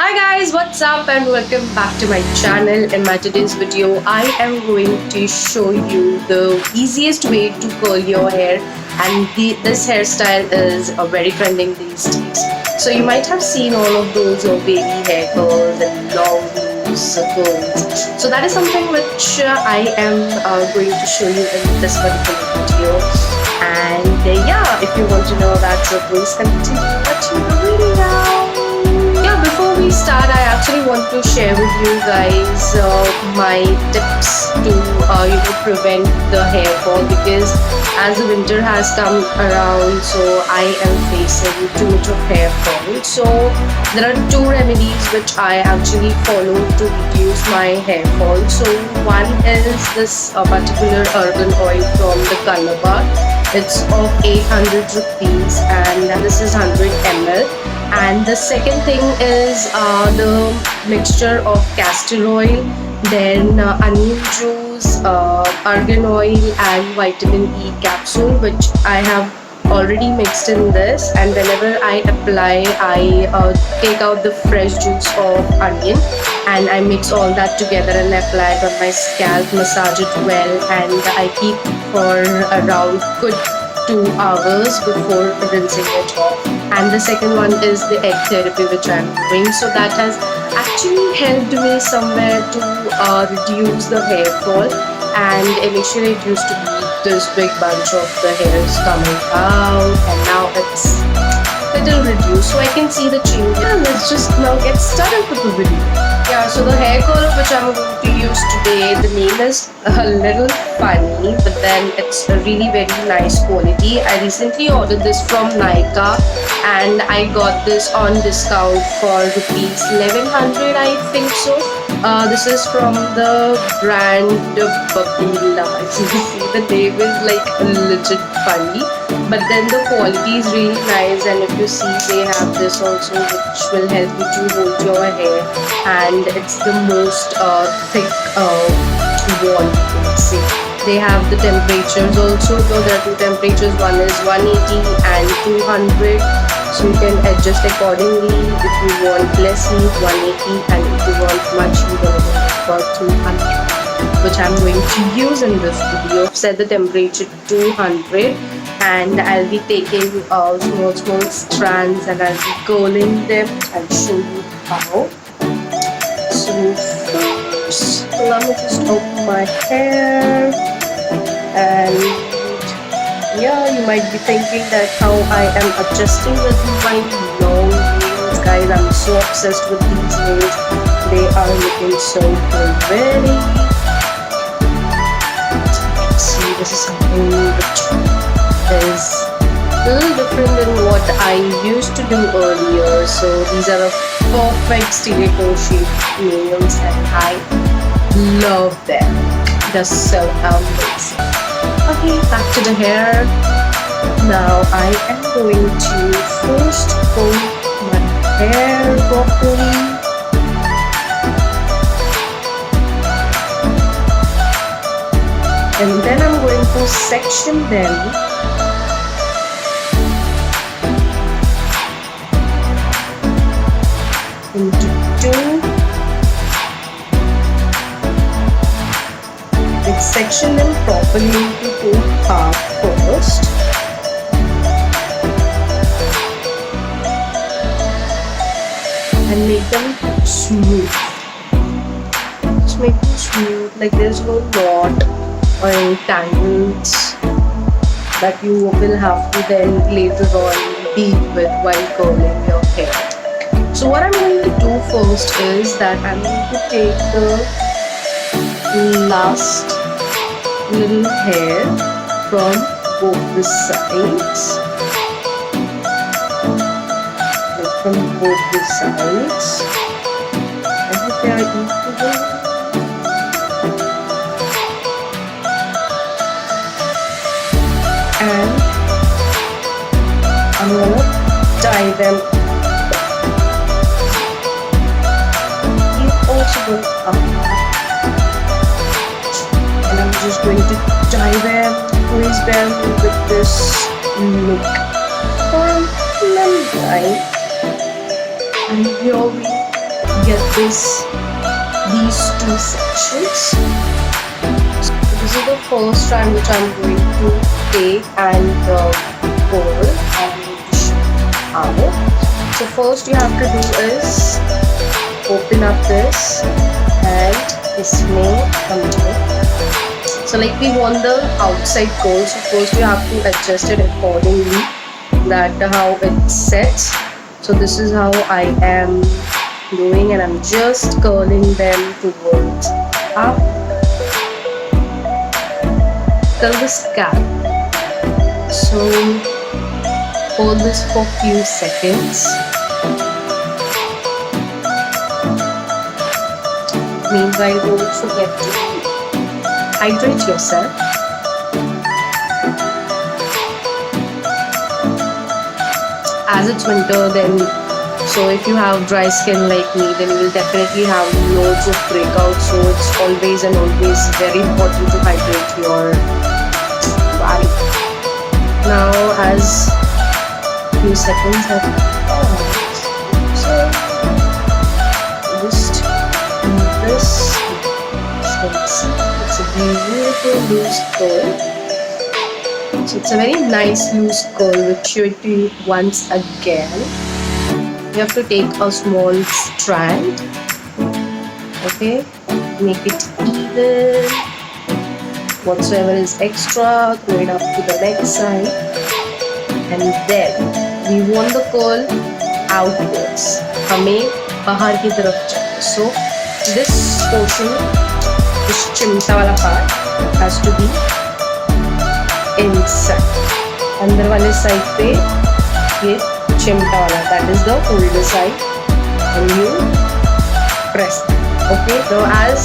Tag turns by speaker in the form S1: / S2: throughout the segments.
S1: Hi guys, what's up and welcome back to my channel. In my today's video, I am going to show you the easiest way to curl your hair, and this hairstyle is very trending these days. So you might have seen all of those baby hair curls and long loose curls. So that is something which I am going to show you in this particular video. And yeah, if you want to know that, so please continue watching the video. Before we start, I actually want to share with you guys my tips to prevent the hair fall, because as the winter has come around, so I am facing too much of hair fall. So there are two remedies which I actually follow to reduce my hair fall. So one is this particular argan oil from the Color Bar. It's of 800 rupees and this is 100 ml. And the second thing is the mixture of castor oil, then onion juice, argan oil and vitamin E capsule, which I have already mixed in this. And whenever I apply, I take out the fresh juice of onion and I mix all that together and apply it on my scalp, massage it well, and I keep for around good 2 hours before rinsing it off. And the second one is the egg therapy, which I'm doing. So that has actually helped me somewhere to reduce the hair fall. And initially it used to be this big bunch of the hairs coming out, and now it's little reduced, so I can see the change. And let's just now get started with the video. Yeah, so the hair color which I'm going to use today, the name is a little funny, but then it's a really very nice quality. I recently ordered this from Nykaa and I got this on discount for rupees 1100, I think so. This is from the brand Babila. As you can see, the name is like legit funny, but then the quality is really nice. And if you see, they have this also, which will help you to hold your hair, and it's the most thick wall, you can see. They have the temperatures also, though there are two temperatures, one is 180 and 200, so you can adjust accordingly. If you want less heat, 180, and if you want much heat, then for 200, which I'm going to use in this video. I've set the temperature to 200 and I'll be taking small strands and I'll be curling them. I'll show you how. So first, let me just open my hair. And yeah, you might be thinking that how I am adjusting with my long nails. Guys, I'm so obsessed with these nails. They are looking so pretty. See, this is something which is a little different than what I used to do earlier. So these are the perfect stereo shaped nails and I love them. They're so amazing. Okay, back to the hair. Now I am going to first comb my hair properly. And then I'm going to section them into two. Let's section them properly into two halves first. And make them smooth. Just make them smooth, like there's no knot or any tangles that you will have to then later on deal with while curling your hair. So what I'm going to do first is that I'm going to take the last little hair from both the sides. From both the sides. I hope they are equal. And I'm gonna tie them. You also go up. And I'm just going to tie them, place them with this look for a long time. And here we get these two sections. So this is the first strand which I'm going to take and fold and out. So first you have to do is open up this and this may come here. So like we want the outside curl, so first you have to adjust it accordingly that how it sets. So this is how I am doing, and I'm just curling them towards up till the scalp. So hold this for few seconds. Meanwhile, don't forget to hydrate yourself. As it's winter, then so if you have dry skin like me, then you will definitely have loads of breakouts. So it's always very important to hydrate your body. Now, as few seconds have passed, so just do this. It's a beautiful loose curl. So it's a very nice loose curl which you do once again. You have to take a small strand, okay, make it even. Whatsoever is extra, throw it up to the next side, and then we want the curl outwards. हमें बाहर की तरफ चाहिए. So this portion, this चिमटा वाला part, has to be inside. अंदर वाले side पे ये चिमटा वाला, that is the holder side, and you press it. Okay, now as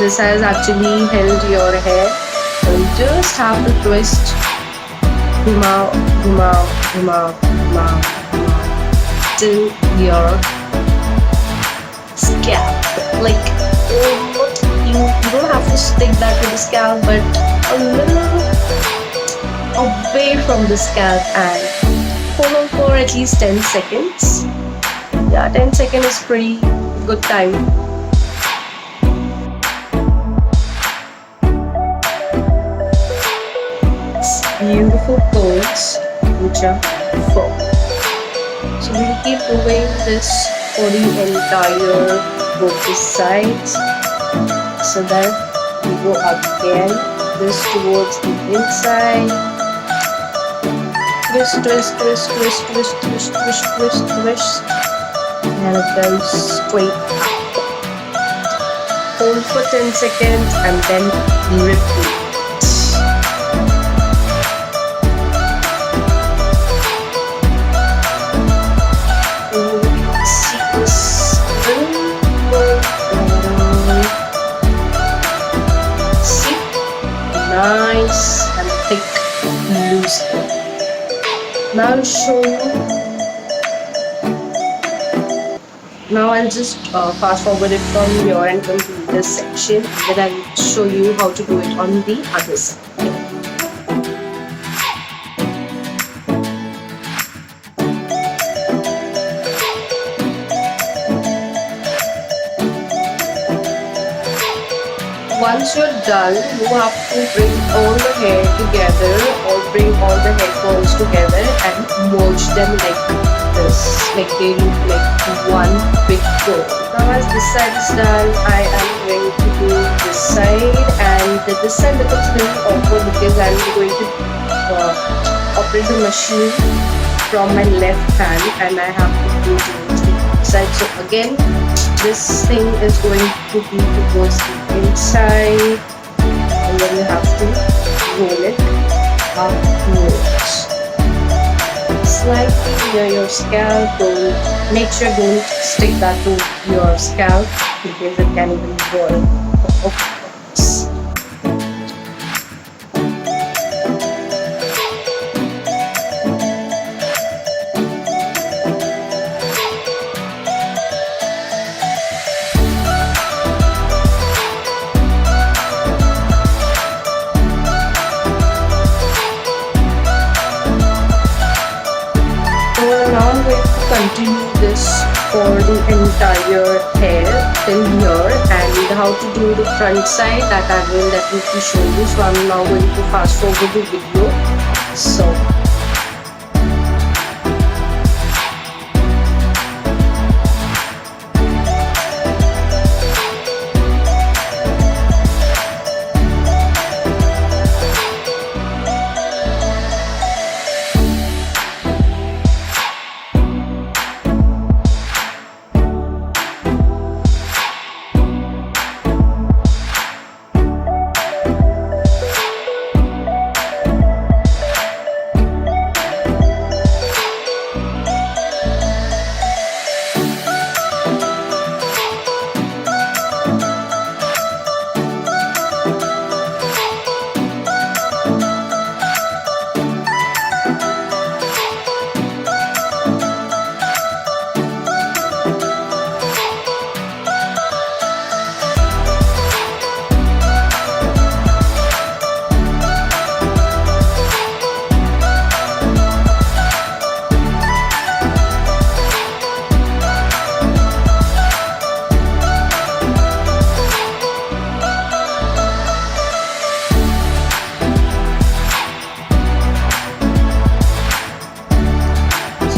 S1: this has actually held your hair, so you just have to twist, घुमाओ घुमाओ घुमाओ घुमाओ घुमाओ till your scalp. Like you don't have to stick that to the scalp, but a little away from the scalp, and hold on for at least 10 seconds. Yeah, 10 seconds is pretty good time. It's beautiful curls which are full. So we'll keep doing this for the entire both sides, so that we go again this towards the inside. Twist, twist, twist, twist, twist, twist, twist, twist, twist, and it goes straight up. Hold for 10 seconds and then repeat. See this see, nice and thick, loose. Now I'll show you. Now I'll just fast forward it from here and complete this section. Then I'll show you how to do it on the other side. Once you're done, you have to bring all the hair together, or bring all the hair curls together and merge them like this, like they look like one big curl. Now as this side is done, I am going to do this side, and this side becomes really awkward because I'm going to operate the machine from my left hand, and I have to do towards the side. So again, this thing is going to be towards the inside, and then you have to roll it upwards. Slightly near your scalp. Don't make sure don't stick that to your scalp because it can even burn. Upwards. Now I'm going to continue this for the entire hair till here, and how to do the front side that I will definitely show you. So I'm now going to fast forward the video. So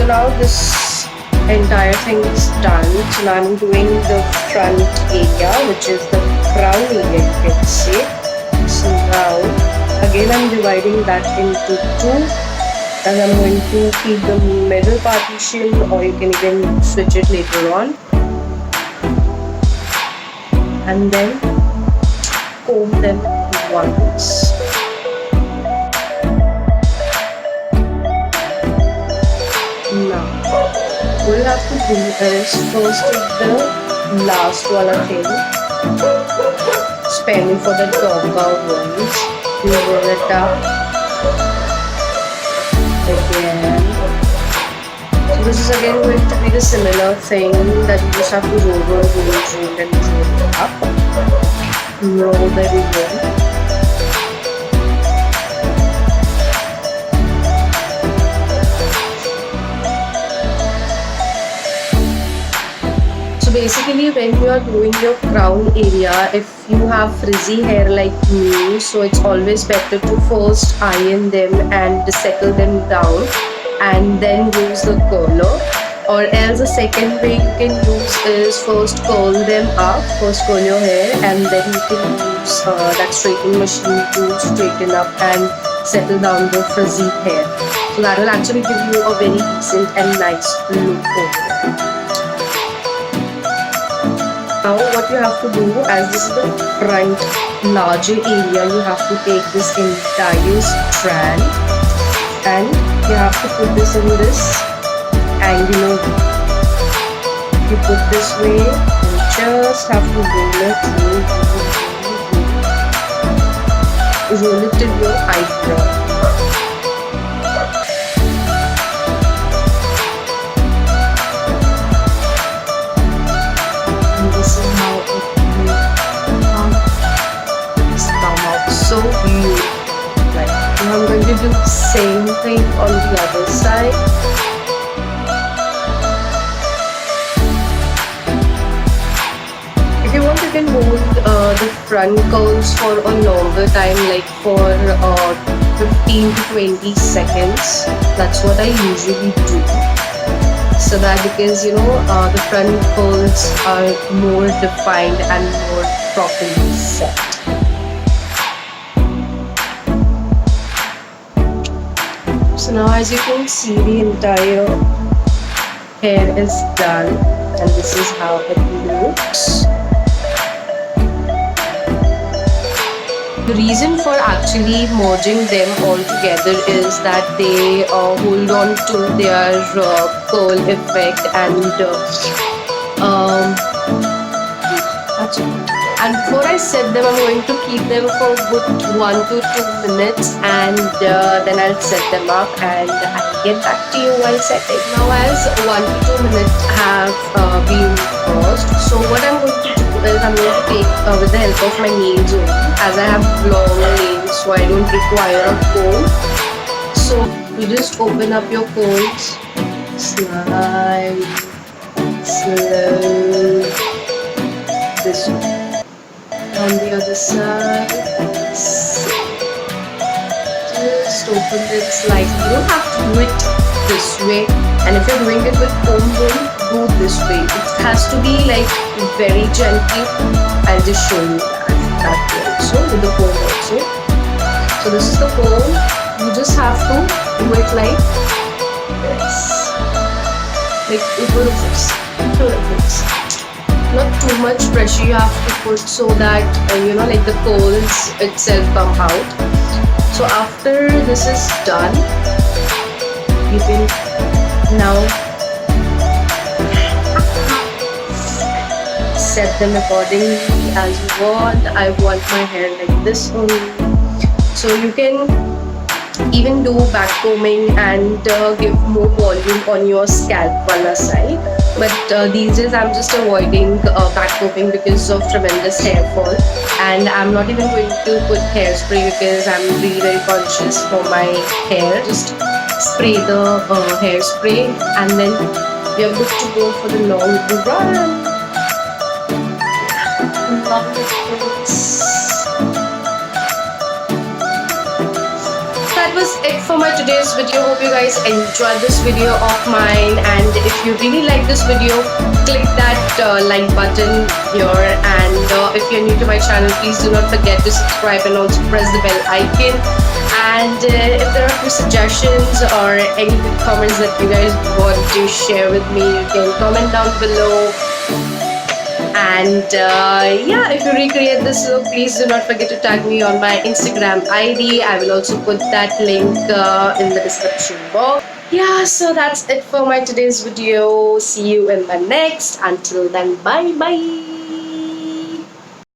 S1: now this entire thing is done. So now I'm doing the front area, which is the crown area, you can say. So now again I'm dividing that into two, and I'm going to keep the middle partition, or you can even switch it later on, and then comb them once. Now, what you have to do is first take the last wala thing, sparing for the darker ones. You roll it up again. So this is again going to be the similar thing that you just have to roll, and roll up. Roll the ribbon. Basically, when you are doing your crown area, if you have frizzy hair like me, so it's always better to first iron them and settle them down and then use the curler. Or else the second way you can use is first curl them up, first curl your hair, and then you can use that straightening machine to straighten up and settle down the frizzy hair. So that will actually give you a very decent and nice look overall. Now what you have to do, as this is the front larger area, you have to take this entire strand and you have to put this in this angular way. You put this way and just have to roll it till your eyebrow. This is how it will come out so beautiful. Like, I'm going to do the same thing on the other side. If you want, you can hold the front curls for a longer time, like for 15 to 20 seconds. That's what I usually do. So that, because the front curls are more defined and more properly set. So now, as you can see, the entire hair is done, and this is how it looks. The reason for actually merging them all together is that they hold on to their curl effect, and that's it. And before I set them, I'm going to keep them for good 1 to 2 minutes, and then I'll set them up and I'll get back to you while setting. Now, as 1 to 2 minutes have been crossed, so what I'm going to do is I'm going to take with the help of my nails only, as I have long nails, so I don't require a comb. So you just open up your combs, slide, slow this way. On the other side, just open it slightly. You don't have to do it this way, and if you're doing it with comb, don't do this way. It has to be like very gentle. I'll just show you that way also, with the comb also. So this is the comb. You just have to do it like this, like over this. Not too much pressure you have to put, so that like the coals itself come out. So after this is done, you can now set them accordingly as you want. I want my hair like this only. So you can even do back combing and give more volume on your scalp wala side. But these days I'm just avoiding back combing because of tremendous hair fall, and I'm not even going to put hairspray because I'm really very conscious for my hair. Just spray the hairspray and then you're good to go for the long run. Love it. That was it for my today's video. Hope you guys enjoyed this video of mine, and if you really like this video, click that like button here, and if you're new to my channel, please do not forget to subscribe and also press the bell icon. And if there are few suggestions or any good comments that you guys want to share with me, you can comment down below. And yeah, if you recreate this look, please do not forget to tag me on my Instagram ID. I will also put that link in the description box. Yeah, so that's it for my today's video. See you in the next. Until then, bye bye.